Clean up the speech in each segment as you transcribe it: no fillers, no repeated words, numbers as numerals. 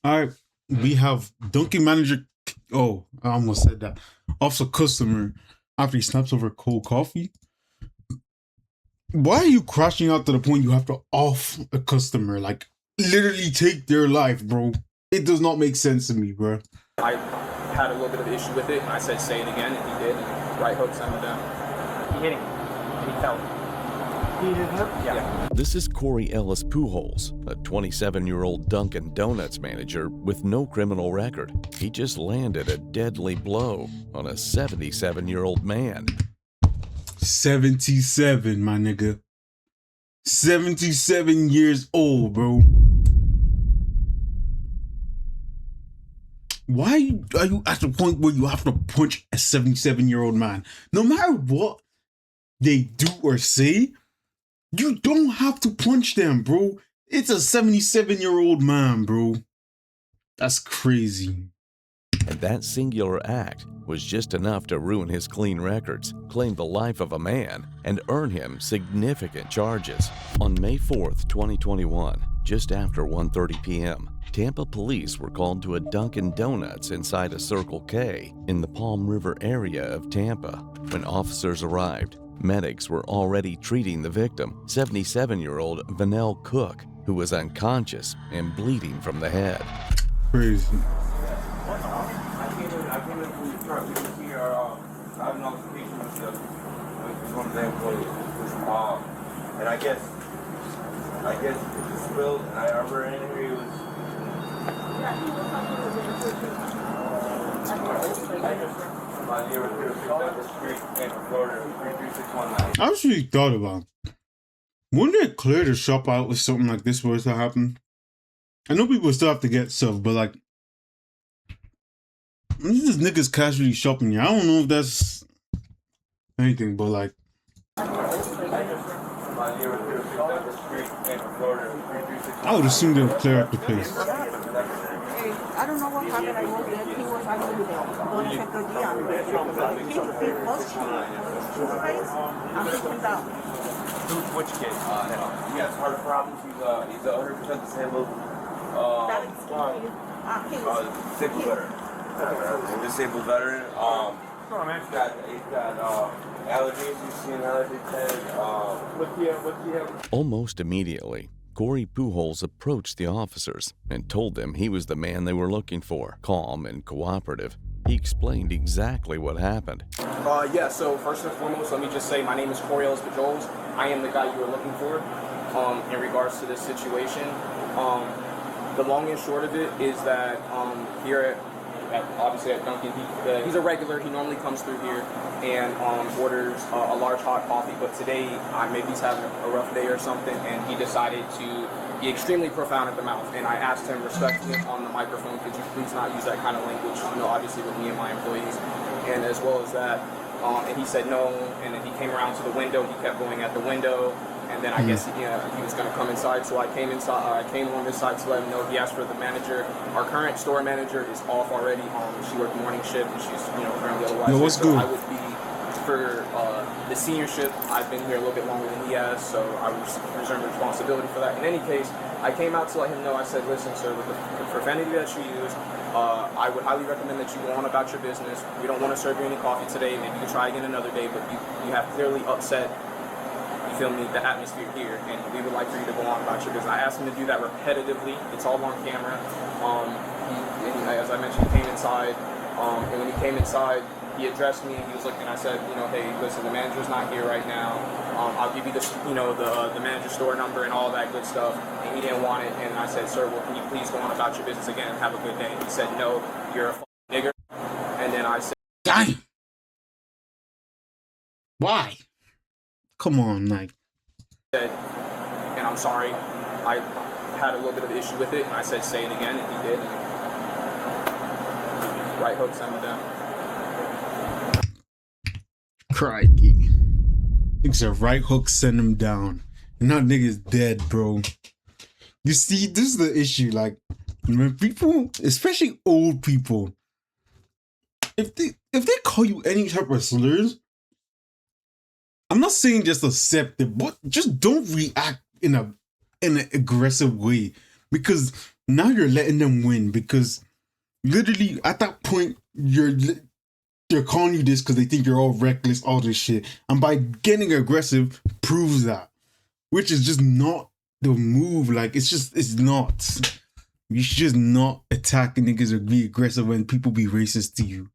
All right, we have Dunkin' manager. Oh, I almost said that. Offs a customer after he snaps over cold coffee. Why are you crashing out to the point you have to off a customer? Like, literally take their life, bro. It does not make sense to me, bro. I had a little bit of issue with it, and I said, say it again, and he did. And right hook sent him down. He hit him, and he fell. He hit him? Yeah. This is Corey Ellis Pujols, a 27-year-old Dunkin' Donuts manager with no criminal record. He just landed a deadly blow on a 77-year-old man. 77, my nigga. 77 years old, bro. Why are you at the point where you have to punch a 77-year-old man? No matter what they do or say, you don't have to punch them, bro. It's a 77-year-old man, bro. That's crazy. And that singular act was just enough to ruin his clean records, claim the life of a man, and earn him significant charges. On May 4th, 2021, just after 1:30 p.m., Tampa police were called to a Dunkin' Donuts inside a Circle K in the Palm River area of Tampa. When officers arrived, medics were already treating the victim, 77-year-old Vanell Cook, who was unconscious and bleeding from the head. Crazy. I came in from your truck. We can see I have an altercation with one of the employees. And I guess it just spilled, and I ran in here. He was. I actually thought about it. Wouldn't it clear the shop out with something like this were to happen? I know people still have to get stuff, but like, this is niggas casually shopping here. I don't know if that's anything, but like, I would assume they would clear up the place. I don't know what happened. I was there. He was actually there. Don't check the D on it. He was I'm sitting down. Which kid? He has heart problems. He's 100% disabled. He was Disabled veteran. Disabled veteran. He's got allergies. He's seen allergy test. What's he have? Almost immediately, Corey Pujols approached the officers and told them he was the man they were looking for. Calm and cooperative, he explained exactly what happened. Yeah, so first and foremost, let me just say my name is Corey Ellis Pujols. I am the guy you were looking for in regards to this situation. The long and short of it is that here obviously at Dunkin', he's a regular. He normally comes through here and orders a large hot coffee, but today maybe he's having a rough day or something, and he decided to be extremely profound at the mouth. And I asked him respectfully on the microphone, could you please not use that kind of language, obviously with me and my employees, and as well as that, and he said no, and then he came around to the window, he kept going at the window, and then I guess he was going to come inside, so I came inside. I came on this side to let him know. He asked for the manager. Our current store manager is off already. She worked morning shift, and she's currently otherwise. Yo, what's good? I would be for the senior shift. I've been here a little bit longer than he has, so I reserve responsibility for that. In any case, I came out to let him know. I said, listen, sir, with the profanity that you use, I would highly recommend that you go on about your business. We don't want to serve you any coffee today. Maybe you can try again another day, but you have clearly upset, you feel me, the atmosphere here, and we would like for you to go on about your business. I asked him to do that repetitively. It's all on camera. As I mentioned, he came inside, and when he came inside, he addressed me. He was looking. I said, hey, listen, the manager's not here right now. I'll give you the manager's store number and all that good stuff. And he didn't want it. And I said, sir, well, can you please go on about your business again and have a good day? He said, no, you're a nigger. And then I said, damn. Why? Come on, like. And I'm sorry. I had a little bit of an issue with it, and I said, say it again, and he did. And right hook sent him down. Crikey. Niggas a right hook send him down. And that nigga's dead, bro. You see, this is the issue. Like, when people, especially old people, if they call you any type of slurs, I'm not saying just accept it, but just don't react in an aggressive way. Because now you're letting them win because literally at that point they're calling you this because they think you're all reckless, all this shit, and by getting aggressive proves that, which is just not the move. Like it's not. You should just not attack niggas or be aggressive when people be racist to you.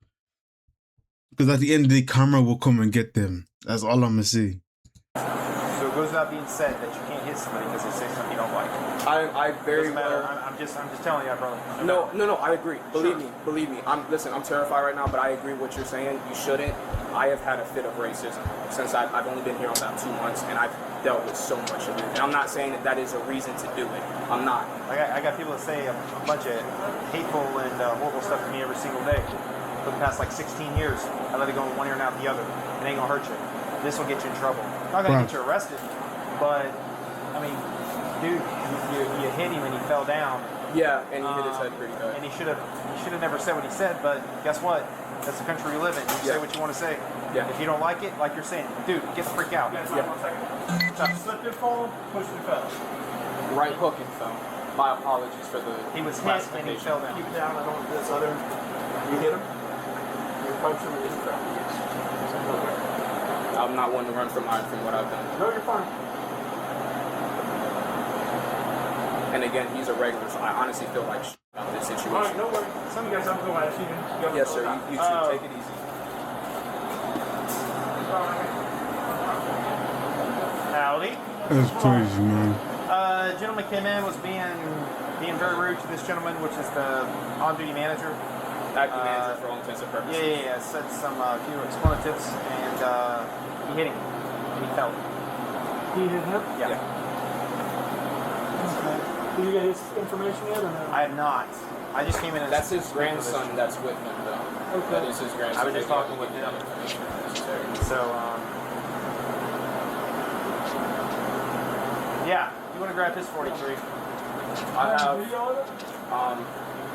Because at the end of the day, karma will come and get them. That's all I'm gonna say. So it goes without being said that you can't hit somebody because they say something you don't like. I very Doesn't matter. well. I'm just telling you, brother. No, I agree. Believe me. I'm terrified right now, but I agree with what you're saying. You shouldn't. I have had a fit of racism since I've only been here about 2 months, and I've dealt with so much of it. And I'm not saying that is a reason to do it. I'm not. I got people that say a bunch of hateful and horrible stuff to me every single day. For the past like 16 years, I let it go in one ear and out the other. It ain't gonna hurt you. This will get you in trouble. Not gonna get you arrested, but I mean, dude, you hit him and he fell down. Yeah, and he hit his head pretty bad. And he should have never said what he said. But guess what? That's the country we live in. You say what you want to say. Yeah. If you don't like it, like you're saying, dude, get the freak out. Yeah. Slipped and fall, pushed and fell. Right hook and fell. My apologies for the. He was hit and he fell down. Keep down. I don't want this other. You hit him. You punch him. You hit him. I'm not one to run from what I've done. No, you're fine. And again, he's a regular, so I honestly feel like about this situation. All right, no worries. Some of you guys have to go out. Yes, sir. You too. Take it easy. Howdy. That's crazy, man. Gentleman came in, was being very rude to this gentleman, which is the on-duty manager. Acting manager for all intents and purposes. Yeah. Said some few expletives, and he hit him, and he fell. He hit him? Yeah. Did you get his information yet or no? I have not. I just came in as... That's his grandson that's with him, though. Okay. That is his grandson. I was just talking with him. So, yeah. You want to grab his 43? I have...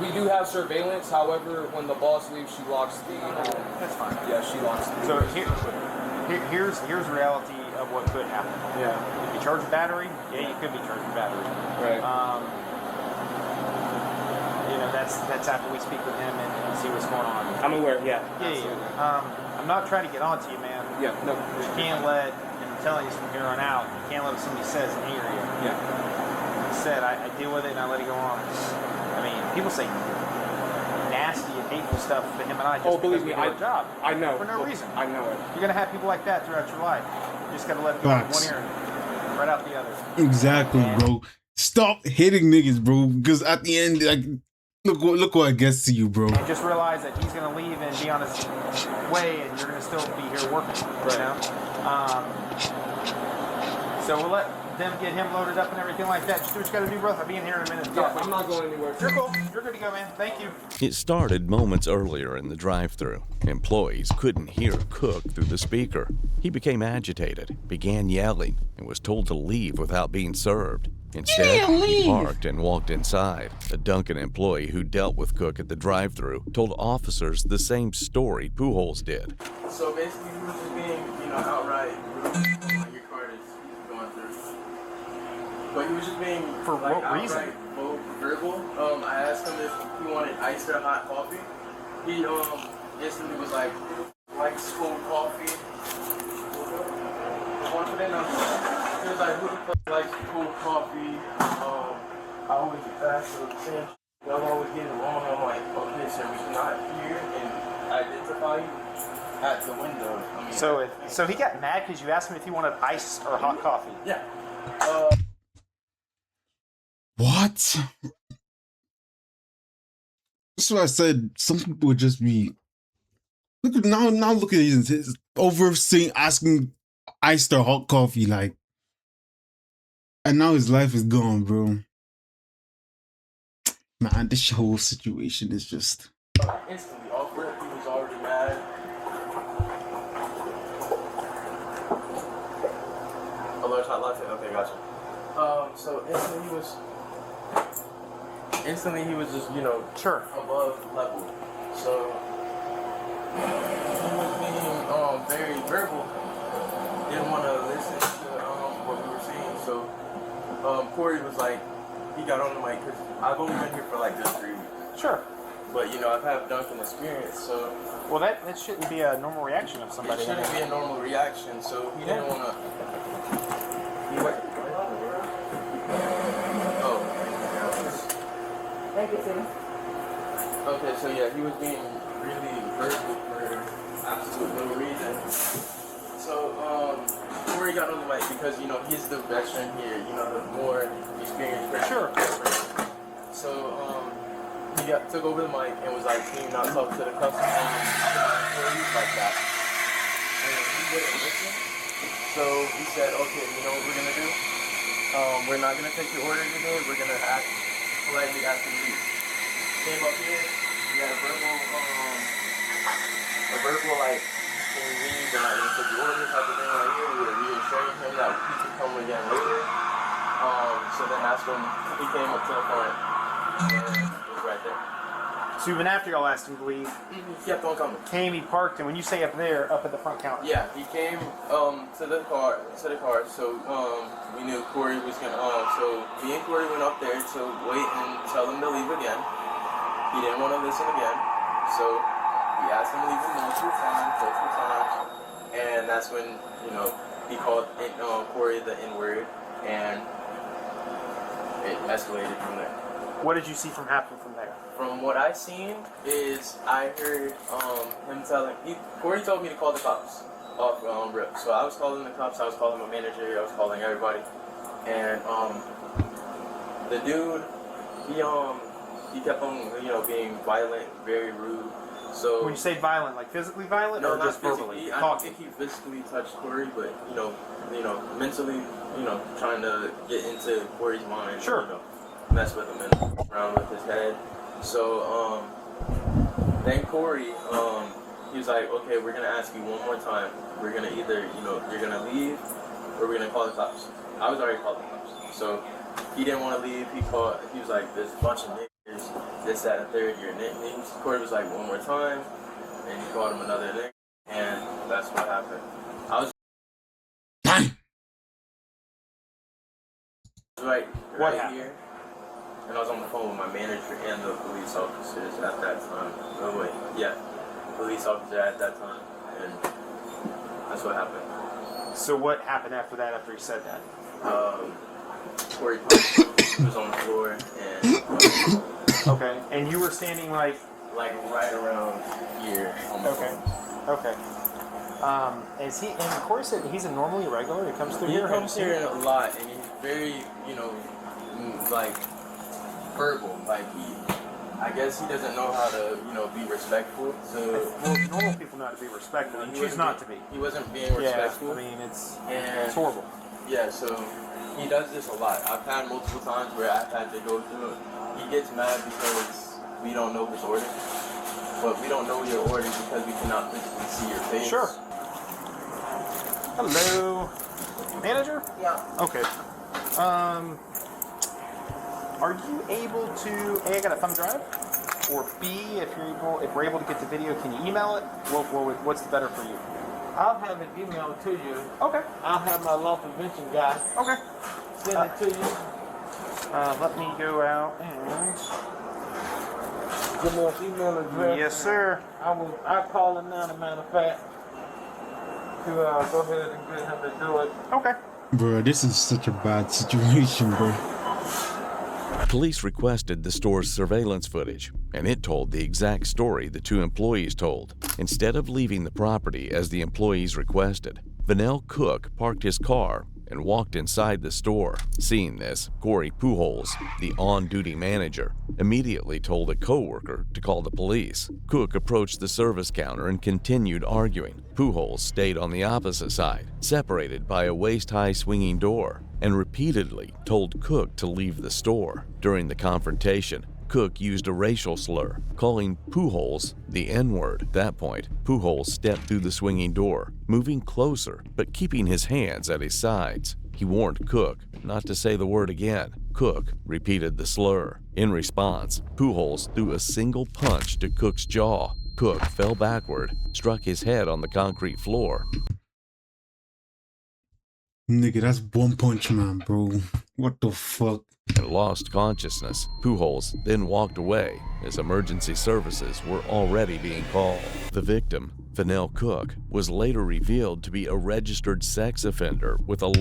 we do have surveillance. However, when the boss leaves, she locks the... That's fine. Yeah, she locks the... So, here's the reality of what could happen. Yeah. If you charge a battery, yeah, you could be charged a battery. Right. You know, that's after we speak with him and see what's going on. I'm aware, yeah. Yeah. I'm not trying to get on to you, man. Yeah, no. You can't let, and I'm telling you from here on out, you can't let what somebody says anger you. Yeah. Like I said, I deal with it and I let it go on. I mean, people say nasty and hateful stuff to him and I just believe because me, we do our job. I know. For no reason. I know it. You're going to have people like that throughout your life. You just got to let it go in one ear and right out the other. Exactly, bro. Stop hitting niggas, bro. Because at the end, like, look what it gets to you, bro. And just realize that he's going to leave and be on his way, and you're going to still be here working. Right. You know? So we'll let them get him loaded up and everything like that. Just do what you got to do, bro. I'll be in here in a minute. Yeah, I'm not going anywhere. You're cool. You're good to go, man. Thank you. It started moments earlier in the drive-thru. Employees couldn't hear Cook through the speaker. He became agitated, began yelling, and was told to leave without being served. Instead, he parked and walked inside. A Dunkin' employee who dealt with Cook at the drive-thru told officers the same story Pujols did. So basically, he was just being, outright rude when your card is going through. But he was just being For what reason? verbal. I asked him if he wanted iced or hot coffee. He instantly was like cold coffee. He was like, who the fuck likes cold coffee? I always ask the same. Y'all always get it wrong. I'm like, okay, sir, we cannot hear and identify you at the window. I mean, So he got mad because you asked him if he wanted ice or hot coffee. yeah. What? That's what I said. Some people would just be look at now look at his over saying asking iced or hot coffee, like, and now his life is gone, bro. Man, this whole situation is just Instantly awkward. He was already mad. A large hot latte. Okay, gotcha. So instantly he was just, Sure. above level. So he was being very verbal. Didn't want to listen to what we were saying. So Corey was like, he got on the mic because I've only been here for like just 3 weeks. Sure. But, you know, I've had Duncan experience, so Well, that shouldn't be a normal reaction of it somebody. shouldn't be a normal reaction. So he didn't want to. Oh. Thank you, sir. Okay, so yeah, he was being really verbal for absolute no reason. So, Corey got on the mic because, you know, he's the veteran here, you know, the more experienced person. Sure. So, he took over the mic and was like, can you not talk to the customer? Like that. And he wouldn't listen. So he said, okay, you know what we're gonna do? We're not gonna take your order today, we're gonna politely ask you to leave. Came up here, we had a verbal like, can you leave? They're not gonna take your order type of thing right here. We were reassuring him that he could come again later. So then that's when he came up to the front and was right there. So even after y'all asked him to leave, He kept on coming. came, he parked, and when you say up there, up at the front counter. Yeah, he came to the car. So we knew Corey was gonna. So me and Corey went up there to wait and tell him to leave again. He didn't want to listen again, so we asked him to leave multiple times, and that's when, you know, he called Corey the N-word, and it escalated from there. What did you see happen from there? From what I seen is I heard him telling Corey told me to call the cops off rip. So I was calling the cops, I was calling my manager, I was calling everybody. And the dude, he kept on, you know, being violent, very rude. So When you say violent, like physically violent, no, or not just verbally? physically. I don't think he physically touched Corey, but you know, mentally, you know, trying to get into Corey's mind. Sure. You know, mess with him and around with his head. So then Corey, he was like, okay, we're gonna ask you one more time. We're gonna either, you know, you're gonna leave or we're gonna call the cops. I was already calling the cops. So he didn't want to leave. He was like, there's a bunch of niggas, this, that, and third, your nicknames. Corey was like, one more time, and he called him another nigga, and that's what happened. I was right here, and I was on the phone with my manager and the police officers at that time. Oh wait, yeah, police officer at that time, and that's what happened. So what happened after that, after he said that? Corey was on the floor, and Okay, and you were standing like right around here on the Okay. phone. Okay. Is he? And Corey said he's a normally regular. He comes through He here. comes here a lot, and he's very, you know, like verbal. Like I guess he doesn't know how to, you know, be respectful. So Well, normal people know how to be respectful. You choose not to be. He wasn't being respectful. Yeah, I mean it's and horrible. yeah, so he does this a lot. I've had multiple times where I've had to go through it. He gets mad because we don't know his orders. But we don't know your orders because we cannot physically see your face. Sure. Hello, manager. Yeah. Okay. Are you able to A, I got a thumb drive, or B, if we're able to get the video, can you email it? What's better for you? I'll have it emailed to you. Okay. I'll have my law prevention guy Okay. send it to you. Let me go out and. Give me an email address. Yes, sir. I'll call him now, as a matter of fact, to go ahead and get him to do it. Okay. Bro, this is such a bad situation, bro. Police requested the store's surveillance footage, and it told the exact story the two employees told. Instead of leaving the property as the employees requested, Vanell Cook parked his car and walked inside the store. Seeing this, Corey Pujols, the on-duty manager, immediately told a coworker to call the police. Cook approached the service counter and continued arguing. Pujols stayed on the opposite side, separated by a waist-high swinging door, and repeatedly told Cook to leave the store. During the confrontation, Cook used a racial slur, calling Pujols the N-word. At that point, Pujols stepped through the swinging door, moving closer but keeping his hands at his sides. He warned Cook not to say the word again. Cook repeated the slur. In response, Pujols threw a single punch to Cook's jaw. Cook fell backward, struck his head on the concrete floor. Nigga, that's One Punch Man, bro. What the fuck? and lost consciousness. Pujols then walked away as emergency services were already being called. The victim, Fennell Cook, was later revealed to be a registered sex offender with a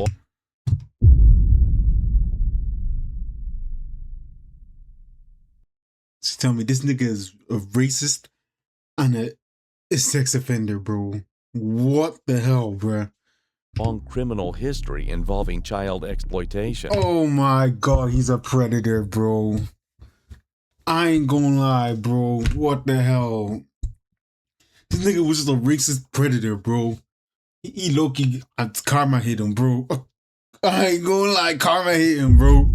So tell me, this nigga is a racist and a sex offender, bro. What the hell, bro? long criminal history involving child exploitation. Oh my god, he's a predator, bro. I ain't gonna lie, bro. What the hell? This nigga was just a racist predator, bro. He low-key, karma hit him, bro. I ain't gonna lie, karma hit him, bro.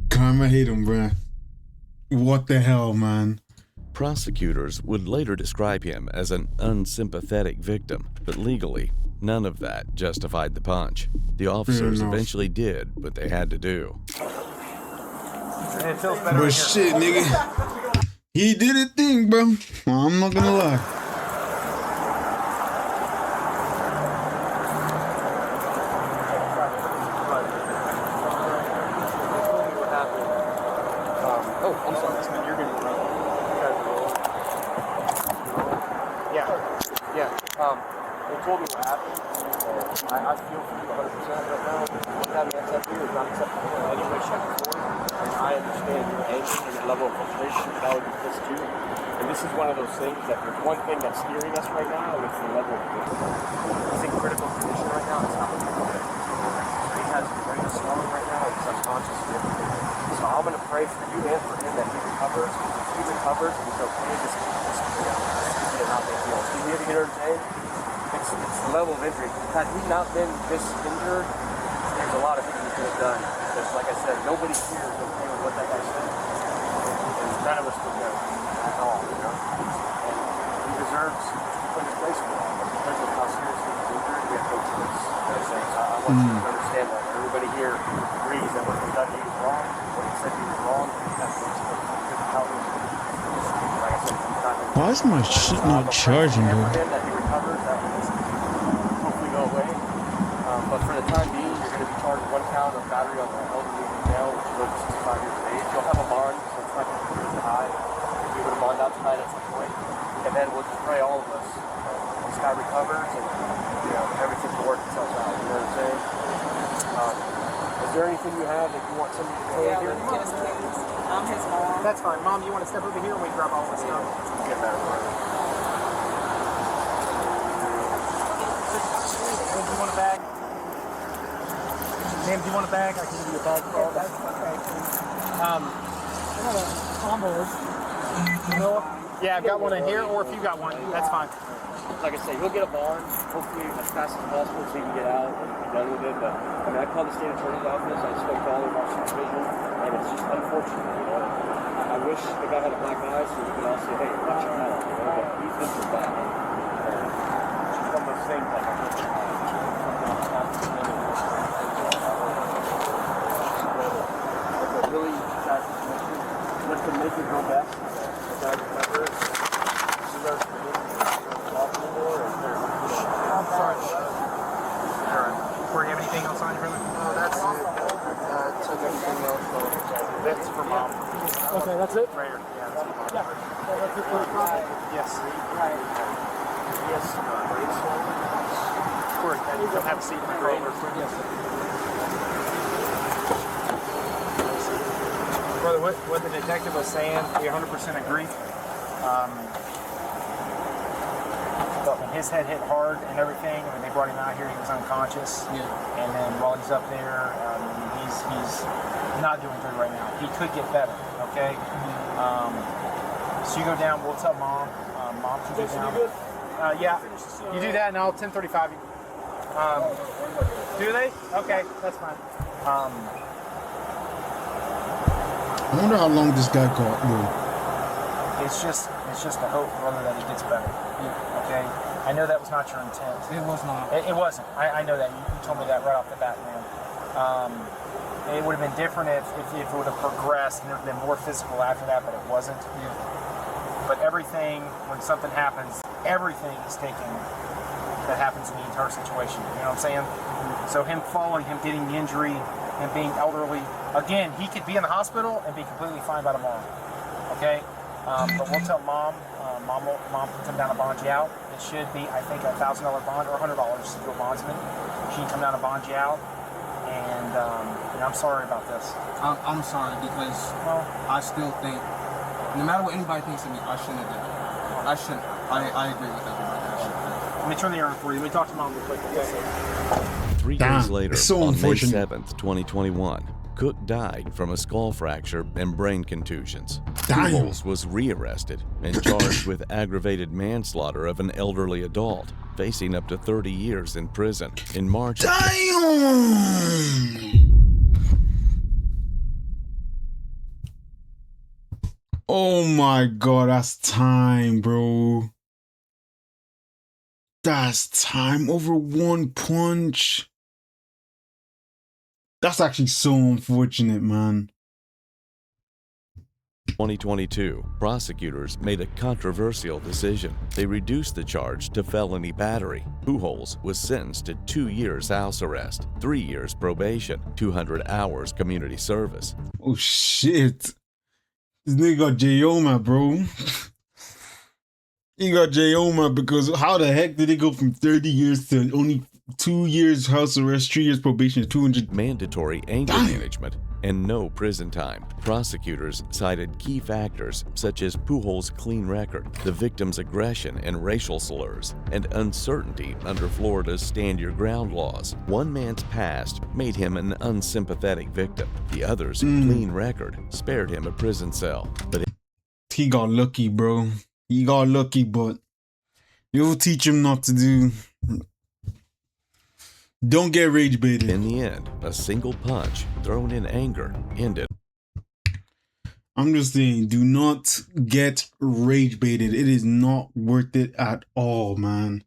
Karma hit him, bro. What the hell, man? Prosecutors would later describe him as an unsympathetic victim, but legally, none of that justified the punch. The officers eventually did what they had to do. It feels better. But shit, nigga. He did a thing, bro. I'm not gonna lie. I'm sorry. You're good. Yeah. They told me what happened. I feel for you 100% right now. What's happening at here is not acceptable in any way, shape, or form. And I understand your anger and your level of frustration. That would be pissed too. And this is one of those things that there's one thing that's steering us right now, and it's the level of this. He's in critical condition right now. It's not looking good. He has brain swelling right now. He's unconscious and everything. So I'm going to pray for you and for him that he recovers. If he recovers and he's okay, just not big deal. Is he here to get her today? It's the level of injury. Had he not been this injured, there's a lot of things he could have done. Because like I said, nobody here is okay with what that guy said. And none of us would know at all, you know? And he deserves to put in his place for that. But because of how seriously he's injured, we have no choice. You know what I'm saying? So I want you to understand that. Everybody here agrees that what he done he was wrong. What he said he was wrong. He has no choice. How he was. Like I said, he's not Why is my shit not charging, dude? that he recovers, that will hopefully go away. But for the time being, you're going to be charged one count of battery on the elderly male, which is over 65 years of age. You'll have a bond, so it's not going to be really high. You'll be able to bond out tonight at some point. And then we'll just pray all of us. This guy recovers and everything will work itself out. You know what I'm saying? Is there anything you have that you want somebody to say here? I'm his mom. That's fine. Mom, you want to step over here and we grab all this stuff? Get that right. Do you want a bag? Ma'am, do you want a bag? I can give you a bag for all that. Yeah, I've got one in here, or if you got one, that's fine. Like I say, he'll get a bond, hopefully as fast as possible so he can get out and be done with it. But I mean, I called the state attorney's office, I spoke to all of our supervision, and it's just unfortunate, you know. I wish the guy had a black eye so we could all say, hey, watch your health, you know, but he's been through that. It's just one of those things like I wish it's a really sad situation. What can make it go best is the guy recovers. He learns to live. I'm sorry. Corey, you have anything else on you, brother? No, that's it. Took everything else. That's for mom. Okay, that's it? Right here. Yeah, that's for mom. That's it for the car. Yes. Yes. Corey, you'll have a seat in the car over. Yes. Brother, what the detective was saying, we 100% agree. But when his head hit hard and everything, when they brought him out here, he was unconscious. Yeah. And then while he's up there, he's not doing good right now. He could get better, okay? So you go down, we'll tell mom. Mom can go down. Yeah, you do that and I'll 1035 you. Do they? Okay, that's fine. I wonder how long this guy got, bro. It's just a hope, brother, that he gets better. Yeah. Okay? I know that was not your intent. It was not. It wasn't. I know that. You told me that right off the bat, man. It would have been different if it would have progressed and there would have been more physical after that, but it wasn't. Yeah. But everything, when something happens, everything is taken that happens in the entire situation. You know what I'm saying? So him falling, him getting the injury, him being elderly, again, he could be in the hospital and be completely fine by tomorrow. Okay? But we'll tell mom. Mom can come down and bond you out. It should be, I think, $1,000 bond or $100 to do a bondsman. She can come down and bond you out. And I'm sorry about this. I'm sorry because I still think, no matter what anybody thinks of me, I shouldn't have done it. I shouldn't. I agree with everybody. I shouldn't. Let me turn the air on for you. Let me talk to mom real quick. Okay. 3 Damn, days later, it's so on May unfortunate. 7th, 2021, Cook died from a skull fracture and brain contusions. Damn. Pujols was rearrested and charged with aggravated manslaughter of an elderly adult, facing up to 30 years in prison. In March of Damn! Oh my god, that's time, bro. That's time over one punch. That's actually so unfortunate, man. 2022, prosecutors made a controversial decision. They reduced the charge to felony battery. Pujols was sentenced to 2 years house arrest, 3 years probation, 200 hours community service. Oh shit. This nigga got J-Oma, bro. He got J-Oma because how the heck did it go from 30 years to only 2 years house arrest, 3 years probation, 200? Mandatory anger Damn. management and no prison time. Prosecutors cited key factors such as Pujols' clean record, the victim's aggression and racial slurs, and uncertainty under Florida's stand your ground laws. One man's past made him an unsympathetic victim. The other's clean record spared him a prison cell. But He got lucky, bro. He got lucky, but you'll teach him not to do. Don't get rage baited. in the end, a single punch thrown in anger ended. I'm just saying, do not get rage baited. It is not worth it at all, man.